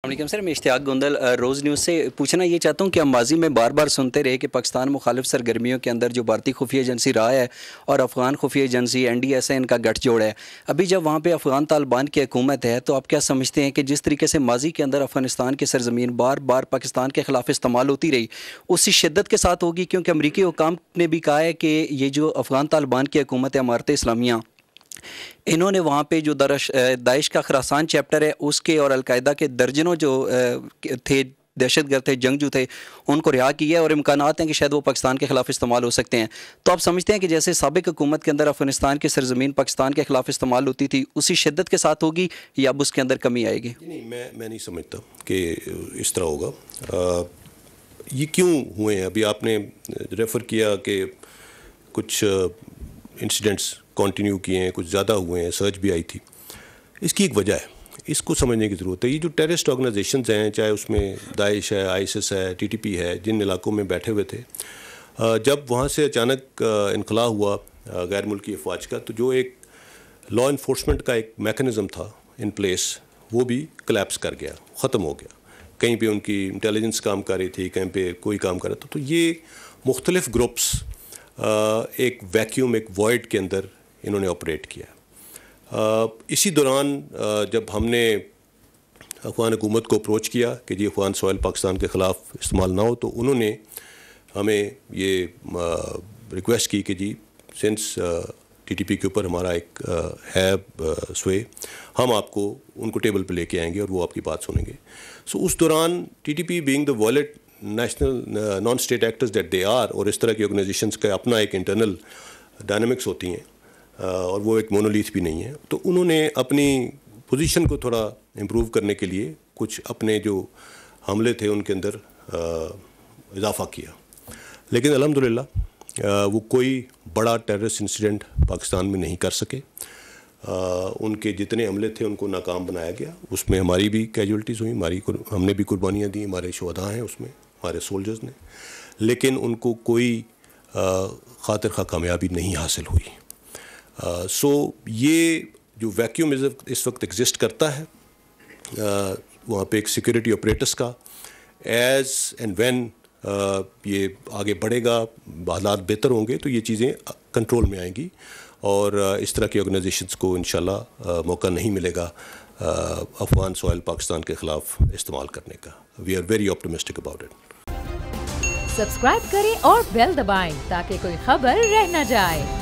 वालेकुम सर, मैं इश्तियाक गोंदल रोज़ न्यूज़ से पूछना ये चाहता हूँ कि हम माजी में बार बार सुनते रहे कि पाकिस्तान मुखालिफ सरगर्मियों के अंदर जो भारतीय खुफिया एजेंसी रहा है और अफ़गान खुफिया एजेंसी NDSA इनका गठजोड़ है। अभी जब वहाँ पे अफ़गान तालिबान की हुकूमत है तो आप क्या समझते हैं कि जिस तरीके से माजी के अंदर अफ़गानिस्तान की सरजमीन बार बार पाकिस्तान के ख़िलाफ़ इस्तेमाल होती रही, उसी शिद्दत के साथ होगी? क्योंकि अमरीकी हुकाम ने भी कहा है कि ये जो अफ़गान तालिबान की हुकूमत है इमारत इस्लामिया, इन्होंने वहाँ पे जो दाइश का खरासान चैप्टर है उसके और अलकायदा के दर्जनों जो थे दहशतगर्द थे, जंगजू थे, उनको रिहा किया है और इम्कानात हैं कि शायद वो पाकिस्तान के ख़िलाफ़ इस्तेमाल हो सकते हैं। तो आप समझते हैं कि जैसे साबिक हुकूमत के अंदर अफ़गानिस्तान की सरजमीन पाकिस्तान के ख़िलाफ़ इस्तेमाल होती थी उसी शिद्दत के साथ होगी या अब उसके अंदर कमी आएगी? नहीं, मैं नहीं समझता कि इस तरह होगा। ये क्यों हुए हैं? अभी आपने रेफ़र किया कि कुछ इंसिडेंट्स कंटिन्यू किए हैं, कुछ ज़्यादा हुए हैं, सर्च भी आई थी। इसकी एक वजह है, इसको समझने की ज़रूरत है। ये जो टेररिस्ट ऑर्गेनाइजेशंस हैं, चाहे उसमें दाइश है, ISIS है, TTP है, जिन इलाकों में बैठे हुए थे, जब वहाँ से अचानक इनखला हुआ गैर मुल्की अफवाज का, तो जो एक लॉ इन्फोर्समेंट का एक मैकेनिज़्म था इन प्लेस, वो भी कोलैप्स कर गया, ख़त्म हो गया। कहीं पे उनकी इंटेलिजेंस काम कर रही थी, कहीं पे कोई काम कर रहा था। तो ये मुख्तलिफ ग्रुप्स एक वैक्यूम, एक वॉइड के अंदर इन्होंने ऑपरेट किया। इसी दौरान जब हमने अफ़गान हुकूमत को अप्रोच किया कि जी अफ़गान सॉइल पाकिस्तान के ख़िलाफ़ इस्तेमाल ना हो, तो उन्होंने हमें ये रिक्वेस्ट की कि जी सिंस TTP के ऊपर हमारा एक है स्वे, हम आपको उनको टेबल पे लेके आएंगे और वो आपकी बात सुनेंगे। सो उस दौरान TTP being the violent national non state actors that they are, और इस तरह की ऑर्गेनाइजेशंस का अपना एक इंटरनल डायनामिक्स होती हैं और वो एक मोनोलिथ भी नहीं है, तो उन्होंने अपनी पोजीशन को थोड़ा इम्प्रूव करने के लिए कुछ अपने जो हमले थे उनके अंदर इजाफ़ा किया। लेकिन अल्हम्दुलिल्लाह वो कोई बड़ा टेररिस्ट इंसिडेंट पाकिस्तान में नहीं कर सके। उनके जितने हमले थे उनको नाकाम बनाया गया। उसमें हमारी भी कैजुअल्टीज़ हुई, हमने भी कुर्बानियाँ दी, हमारे शुहदा हैं उसमें, हमारे सोल्जर्स ने, लेकिन उनको कोई खातिर खा कामयाबी नहीं हासिल हुई। सो ये जो वैक्यूम इस वक्त एग्जिस्ट करता है वहाँ पे एक सिक्योरिटी ऑपरेटर्स का, एज़ एंड व्हेन ये आगे बढ़ेगा, हालात बेहतर होंगे, तो ये चीज़ें कंट्रोल में आएंगी और इस तरह की ऑर्गेनाइजेशंस को इंशाल्लाह मौका नहीं मिलेगा अफ़गान सॉइल पाकिस्तान के ख़िलाफ़ इस्तेमाल करने का। We are very optimistic about it. Subscribe करें और बेल दबाएं ताकि कोई खबर रह न जाए।